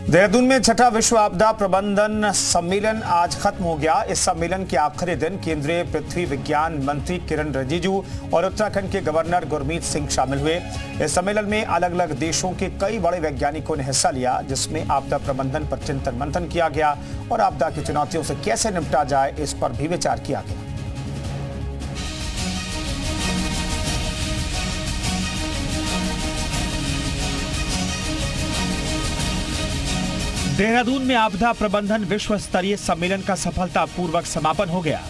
देहरादून में छठा विश्व आपदा प्रबंधन सम्मेलन आज खत्म हो गया। इस सम्मेलन के आखिरी दिन केंद्रीय पृथ्वी विज्ञान मंत्री किरण रिजिजू और उत्तराखंड के गवर्नर गुरमीत सिंह शामिल हुए। इस सम्मेलन में अलग अलग देशों के कई बड़े वैज्ञानिकों ने हिस्सा लिया, जिसमें आपदा प्रबंधन पर चिंतन मंथन किया गया और आपदा की चुनौतियों से कैसे निपटा जाए इस पर भी विचार किया गया। देहरादून में आपदा प्रबंधन विश्व स्तरीय सम्मेलन का सफलतापूर्वक समापन हो गया।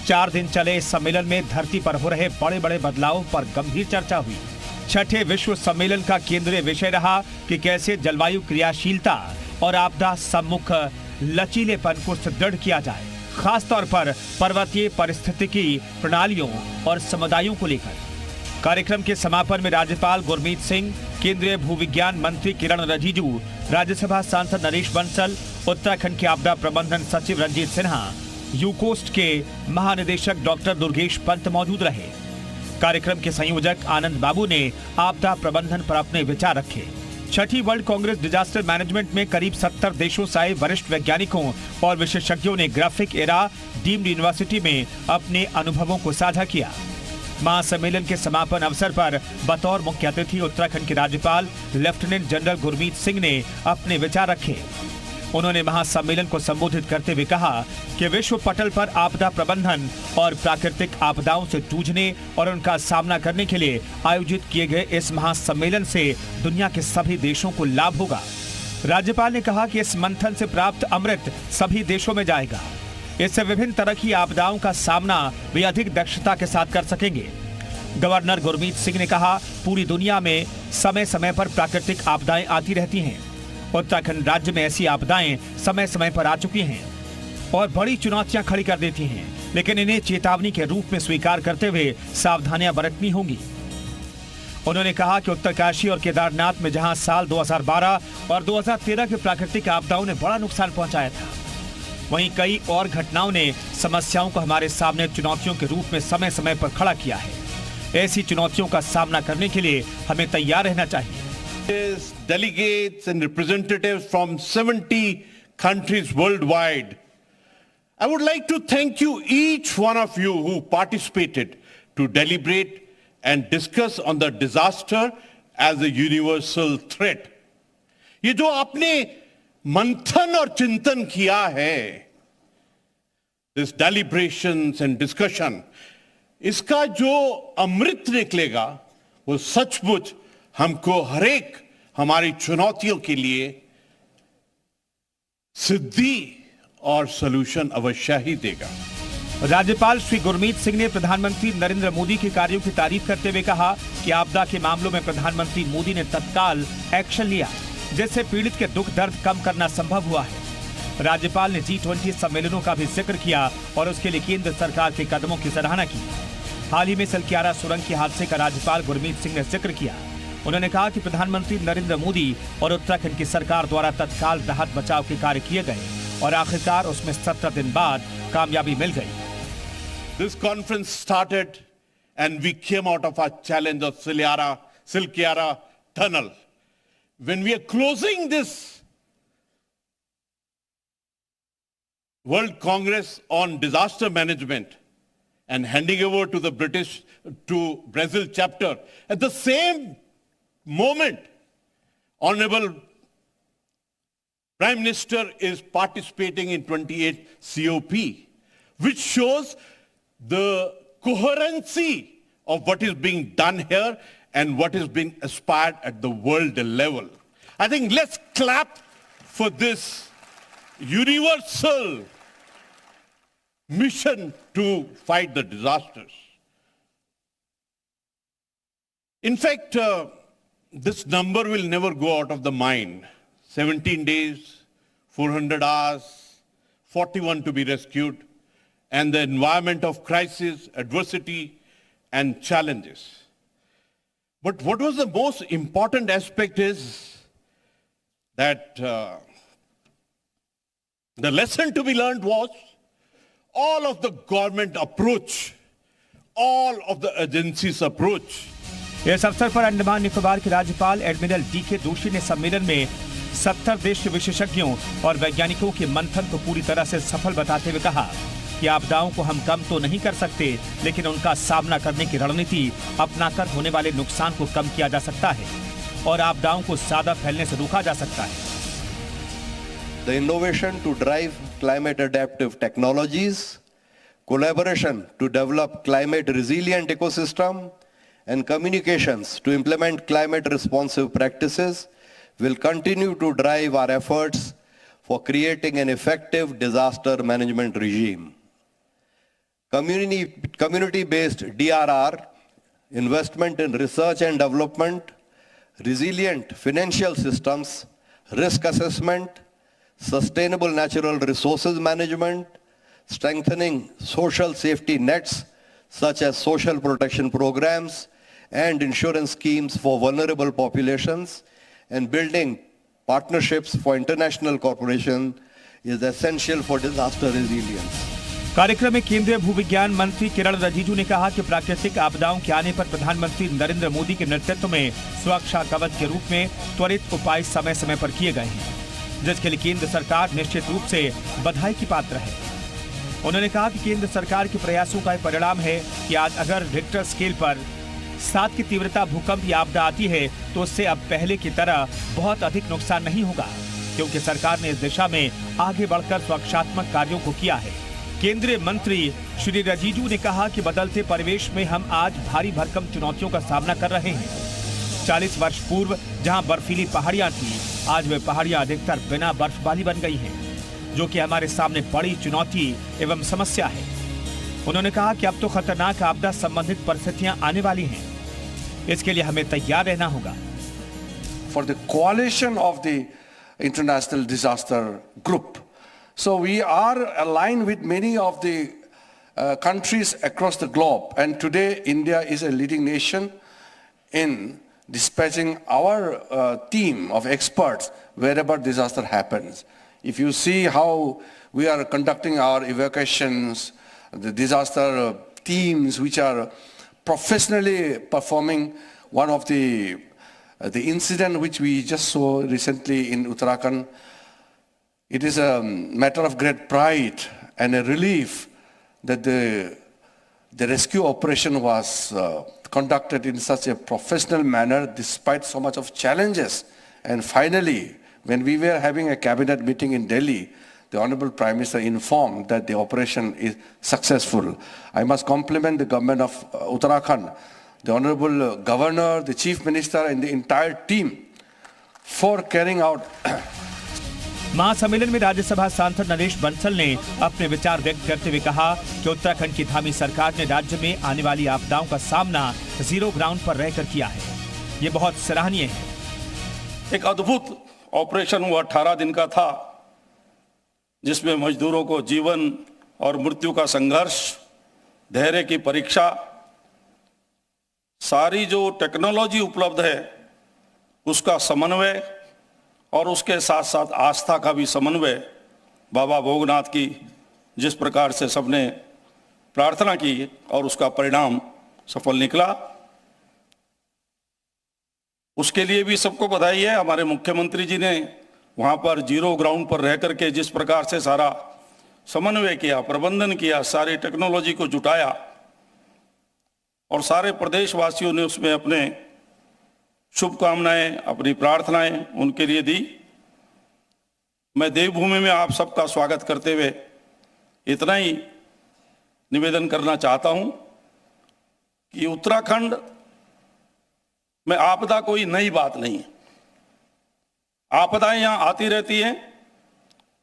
4 दिन चले इस सम्मेलन में धरती पर हो रहे बड़े बड़े बदलावों पर गंभीर चर्चा हुई। छठे विश्व सम्मेलन का केंद्रीय विषय रहा कि कैसे जलवायु क्रियाशीलता और आपदा सम्मुख लचीलेपन को सुदृढ़ किया जाए, खासतौर पर पर्वतीय पारिस्थितिकी प्रणालियों और समुदायों को लेकर। कार्यक्रम के समापन में राज्यपाल गुरमीत सिंह, केंद्रीय भूविज्ञान मंत्री किरण रिजिजू, राज्यसभा सांसद नरेश बंसल, उत्तराखंड के आपदा प्रबंधन सचिव रंजीत सिन्हा, यूकोस्ट के महानिदेशक डॉक्टर दुर्गेश पंत मौजूद रहे। कार्यक्रम के संयोजक आनंद बाबू ने आपदा प्रबंधन पर अपने विचार रखे। छठी वर्ल्ड कांग्रेस डिजास्टर मैनेजमेंट में करीब 70 देशों से आए वरिष्ठ वैज्ञानिकों और विशेषज्ञों ने ग्राफिक एरा डीम्ड यूनिवर्सिटी में अपने अनुभवों को साझा किया। महासम्मेलन के समापन अवसर पर बतौर मुख्य अतिथि उत्तराखंड के राज्यपाल लेफ्टिनेंट जनरल गुरमीत सिंह ने अपने विचार रखे। उन्होंने महासम्मेलन को संबोधित करते हुए कहा कि विश्व पटल पर आपदा प्रबंधन और प्राकृतिक आपदाओं से जूझने और उनका सामना करने के लिए आयोजित किए गए इस महासम्मेलन से दुनिया के सभी देशों को लाभ होगा। राज्यपाल ने कहा कि इस मंथन से प्राप्त अमृत सभी देशों में जाएगा। इससे विभिन्न तरह की आपदाओं का सामना वे अधिक दक्षता के साथ कर सकेंगे। गवर्नर गुरमीत सिंह ने कहा, पूरी दुनिया में समय समय पर प्राकृतिक आपदाएं आती रहती हैं। उत्तराखंड राज्य में ऐसी आपदाएं समय समय पर आ चुकी हैं और बड़ी चुनौतियां खड़ी कर देती हैं, लेकिन इन्हें चेतावनी के रूप में स्वीकार करते हुए सावधानियां बरतनी होंगी। उन्होंने कहा कि उत्तरकाशी और केदारनाथ में जहां साल 2012 और 2013 के प्राकृतिक आपदाओं ने बड़ा नुकसान पहुंचाया था, वहीं कई और घटनाओं ने समस्याओं को हमारे सामने चुनौतियों के रूप में समय समय पर खड़ा किया है। ऐसी चुनौतियों का सामना करने के लिए हमें तैयार रहना चाहिए। Delegates and representatives from 70 countries worldwide, I would like to thank you, each one of you who participated to deliberate and discuss on the disaster as a universal threat. ये जो आपने मंथन और चिंतन किया है, this deliberations and discussion, इसका जो अमृत निकलेगा वो सचमुच हमको हरेक हमारी चुनौतियों के लिए सिद्धि और सॉल्यूशन अवश्य ही देगा। राज्यपाल श्री गुरमीत सिंह ने प्रधानमंत्री नरेंद्र मोदी के कार्यों की तारीफ करते हुए कहा कि आपदा के मामलों में प्रधानमंत्री मोदी ने तत्काल एक्शन लिया, जिससे पीड़ित के दुख दर्द कम करना संभव हुआ है। राज्यपाल ने G20 सम्मेलनों का भी जिक्र किया और उसके लिए केंद्र सरकार के कदमों की सराहना की। हाल ही में सलक्यारा सुरंग के हादसे का राज्यपाल गुरमीत सिंह ने जिक्र किया। उन्होंने कहा कि प्रधानमंत्री नरेंद्र मोदी और उत्तराखंड की सरकार द्वारा तत्काल राहत बचाव के कार्य किए गए और आखिरकार उसमें 17 दिन बाद कामयाबी मिल गई। This conference started and we came out of our challenge of Silkyara tunnel. When we are closing this World Congress on disaster management and handing over to the Brazil chapter, at the same moment, Honorable Prime Minister is participating in 28 COP, which shows the coherency of what is being done here and what is being aspired at the world level. I think let's clap for this universal mission to fight the disasters. In fact, this number will never go out of the mind. 17 days, 400 hours, 41 to be rescued, and the environment of crisis, adversity, and challenges. But what was the most important aspect is that the lesson to be learned was all of the government approach, all of the agencies approach. इस अवसर पर अंडमान निकोबार के राज्यपाल admiral D के जोशी ने सम्मेलन में 70 देश के विशेषज्ञों और वैज्ञानिकों के मंथन को पूरी तरह से सफल बताते हुए कहा कि आपदाओं को हम कम तो नहीं कर सकते, लेकिन उनका सामना करने की रणनीति अपनाकर होने वाले नुकसान को कम किया जा सकता है और आपदाओं को ज्यादा फैलने से रोका जा सकता है। The innovation to drive climate adaptive technologies, collaboration to develop climate resilient ecosystem, and communications to implement climate responsive practices will continue to drive our efforts for creating an effective disaster management regime. Community-based DRR, investment in research and development, resilient financial systems, risk assessment, sustainable natural resources management, strengthening social safety nets such as social protection programs and insurance schemes for vulnerable populations, and building partnerships for international cooperation is essential for disaster resilience. कार्यक्रम में केंद्रीय भूविज्ञान मंत्री किरण रिजिजू ने कहा कि प्राकृतिक आपदाओं के आने पर प्रधानमंत्री नरेंद्र मोदी के नेतृत्व में सुरक्षा कवच के रूप में त्वरित उपाय समय समय पर किए गए हैं, जिसके लिए केंद्र सरकार निश्चित रूप से बधाई की पात्र है। उन्होंने कहा कि केंद्र सरकार के प्रयासों का परिणाम है कि आज अगर रिक्टर स्केल पर 7 की तीव्रता भूकंप या आपदा आती है तो उससे अब पहले की तरह बहुत अधिक नुकसान नहीं होगा, क्योंकि सरकार ने इस दिशा में आगे बढ़कर सुरक्षात्मक कार्यों को किया है। केंद्रीय मंत्री श्री रिजिजू ने कहा कि बदलते परिवेश में हम आज भारी भरकम चुनौतियों का सामना कर रहे हैं। 40 वर्ष पूर्व जहां बर्फीली पहाड़ियां थी, आज वे पहाड़ियां अधिकतर बिना बर्फ वाली बन गई हैं, जो कि हमारे सामने बड़ी चुनौती एवं समस्या है। उन्होंने कहा कि अब तो खतरनाक आपदा संबंधित परिस्थितियां आने वाली हैं, इसके लिए हमें तैयार रहना होगा। For the coalition of the international disaster group, so we are aligned with many of the countries across the globe, and today India is a leading nation in dispatching our team of experts wherever disaster happens. If you see how we are conducting our evacuations, the disaster teams which are professionally performing, one of the incident which we just saw recently in Uttarakhand, it is a matter of great pride and a relief that the rescue operation was conducted in such a professional manner despite so much of challenges. And finally, when we were having a cabinet meeting in Delhi, the Honorable Prime Minister informed that the operation is successful. I must compliment the government of Uttarakhand, the Honorable Governor, the Chief Minister and the entire team for carrying out. महासम्मेलन में राज्यसभा सांसद नरेश बंसल ने अपने विचार व्यक्त करते हुए कहा कि उत्तराखंड की धामी सरकार ने राज्य में आने वाली आपदाओं का सामना जीरो ग्राउंड पर रहकर किया है। ये बहुत सराहनीय है। एक अद्भुत ऑपरेशन हुआ 18 दिन का था, जिसमें मजदूरों को जीवन और मृत्यु का संघर्ष, धैर्य की परीक्षा, सारी जो टेक्नोलॉजी उपलब्ध है उसका समन्वय और उसके साथ साथ आस्था का भी समन्वय, बाबा भोगनाथ की जिस प्रकार से सबने प्रार्थना की और उसका परिणाम सफल निकला, उसके लिए भी सबको बधाई है। हमारे मुख्यमंत्री जी ने वहाँ पर जीरो ग्राउंड पर रह करके जिस प्रकार से सारा समन्वय किया, प्रबंधन किया, सारी टेक्नोलॉजी को जुटाया और सारे प्रदेशवासियों ने उसमें अपने शुभकामनाएं, अपनी प्रार्थनाएं उनके लिए दी। मैं देवभूमि में आप सबका स्वागत करते हुए इतना ही निवेदन करना चाहता हूं कि उत्तराखंड में आपदा कोई नई बात नहीं है। आपदाएं यहां आती रहती हैं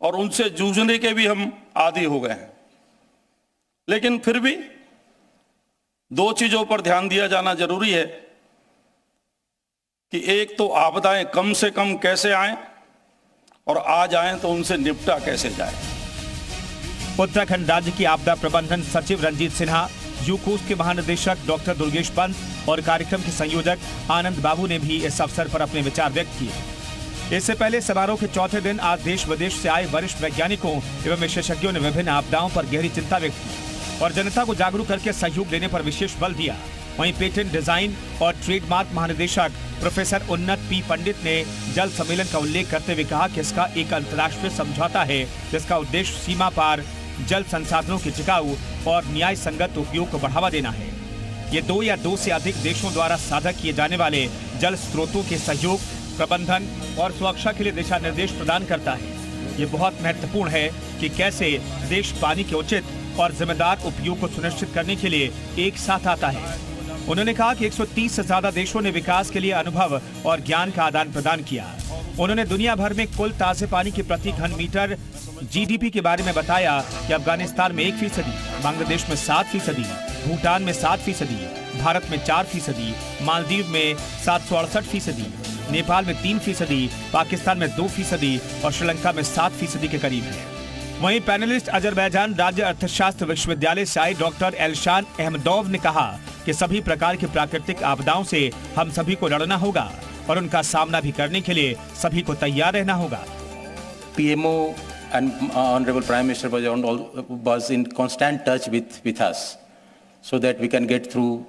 और उनसे जूझने के भी हम आदी हो गए हैं, लेकिन फिर भी दो चीजों पर ध्यान दिया जाना जरूरी है कि एक तो आपदाएं कम से कम कैसे आएं और आ जाएं तो उनसे निपटा कैसे जाए। उत्तराखंड राज्य की आपदा प्रबंधन सचिव रंजीत सिन्हा, यूकोस के महानिदेशक डॉक्टर दुर्गेश पंत और कार्यक्रम के संयोजक आनंद बाबू ने भी इस अवसर पर अपने विचार व्यक्त किए। इससे पहले समारोह के चौथे दिन आज देश विदेश से आए वरिष्ठ वैज्ञानिकों एवं विशेषज्ञों ने विभिन्न आपदाओं पर गहरी चिंता व्यक्त की और जनता को जागरूक करके सहयोग देने पर विशेष बल दिया। वहीं पेटेंट डिजाइन और ट्रेडमार्क महानिदेशक प्रोफेसर उन्नत पी पंडित ने जल सम्मेलन का उल्लेख करते हुए कहा कि इसका एक अंतर्राष्ट्रीय समझौता है जिसका उद्देश्य सीमा पार जल संसाधनों के टिकाऊ और न्याय संगत उपयोग को बढ़ावा देना है। ये 2 या 2 से अधिक देशों द्वारा साझा किए जाने वाले जल स्रोतों के सहयोग, प्रबंधन और सुरक्षा के लिए दिशा निर्देश प्रदान करता है। ये बहुत महत्वपूर्ण है कि कैसे देश पानी के उचित और जिम्मेदार उपयोग को सुनिश्चित करने के लिए एक साथ आता है। उन्होंने कहा कि 130 से ज्यादा देशों ने विकास के लिए अनुभव और ज्ञान का आदान प्रदान किया। उन्होंने दुनिया भर में कुल ताजे पानी के प्रति घन मीटर GDP के बारे में बताया कि अफगानिस्तान में 1%, बांग्लादेश में 7%, भूटान में 7%, भारत में 4%, मालदीव में 768%, नेपाल में 3%, पाकिस्तान में 2% और श्रीलंका में 7% के करीब है। वहीं पैनलिस्ट अजरबैजान राज्य अर्थशास्त्र विश्वविद्यालय से आए डॉक्टर एल्शान अहमदोव ने कहा कि सभी प्रकार की प्राकृतिक आपदाओं से हम सभी को लड़ना होगा और उनका सामना भी करने के लिए सभी को तैयार रहना होगा। PMO and Honorable Prime Minister was in constant touch with us so that we can get through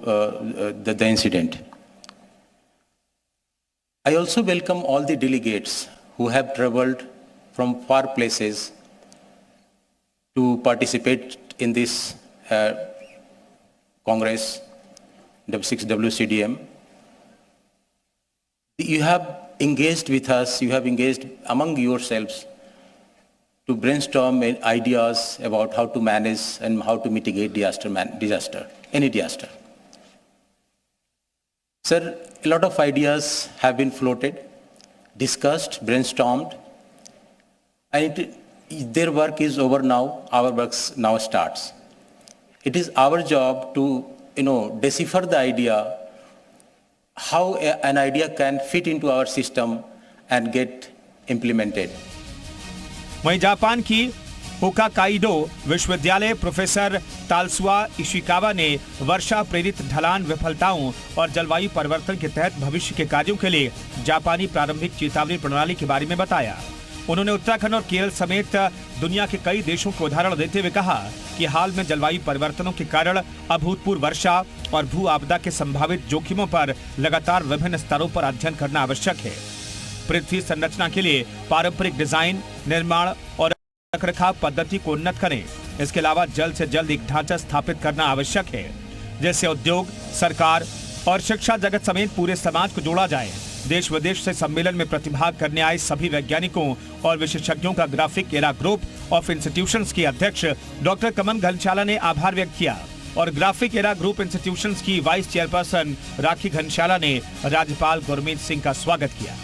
the incident. I also welcome all the delegates who have traveled from far places to participate in this Congress, W6 WCDM. You have engaged with us, you have engaged among yourselves to brainstorm ideas about how to manage and how to mitigate disaster, any disaster. Sir, a lot of ideas have been floated, discussed, brainstormed, and their work is over now, our work now starts. It is our job to, decipher the idea, how an idea can fit into our system and get implemented. वहीं Japan की होकाकाइडो विश्वविद्यालय professor तालसुआ Ishikawa ने वर्षा प्रेरित ढलान विफलताओं और जलवायु परिवर्तन के तहत भविष्य के कार्यों के लिए जापानी प्रारंभिक चेतावनी प्रणाली के बारे में बताया। उन्होंने उत्तराखंड और केरल समेत दुनिया के कई देशों को उदाहरण देते हुए कहा कि हाल में जलवायु परिवर्तनों के कारण अभूतपूर्व वर्षा और भू आपदा के संभावित जोखिमों पर लगातार विभिन्न स्तरों पर अध्ययन करना आवश्यक है। पृथ्वी संरचना के लिए पारंपरिक डिजाइन, निर्माण और रखरखाव पद्धति को उन्नत करें। इसके अलावा जल्द से जल्द एक ढांचा स्थापित करना आवश्यक है जिससे उद्योग, सरकार और शिक्षा जगत समेत पूरे समाज को जोड़ा जाए। देश विदेश से सम्मेलन में प्रतिभाग करने आए सभी वैज्ञानिकों और विशेषज्ञों का graphic era group of institutions के अध्यक्ष डॉक्टर कमल घनशाला ने आभार व्यक्त किया और ग्राफिक एरा ग्रुप इंस्टीट्यूशंस की वाइस चेयरपर्सन राखी घनशाला ने राज्यपाल गुरमीत सिंह का स्वागत किया।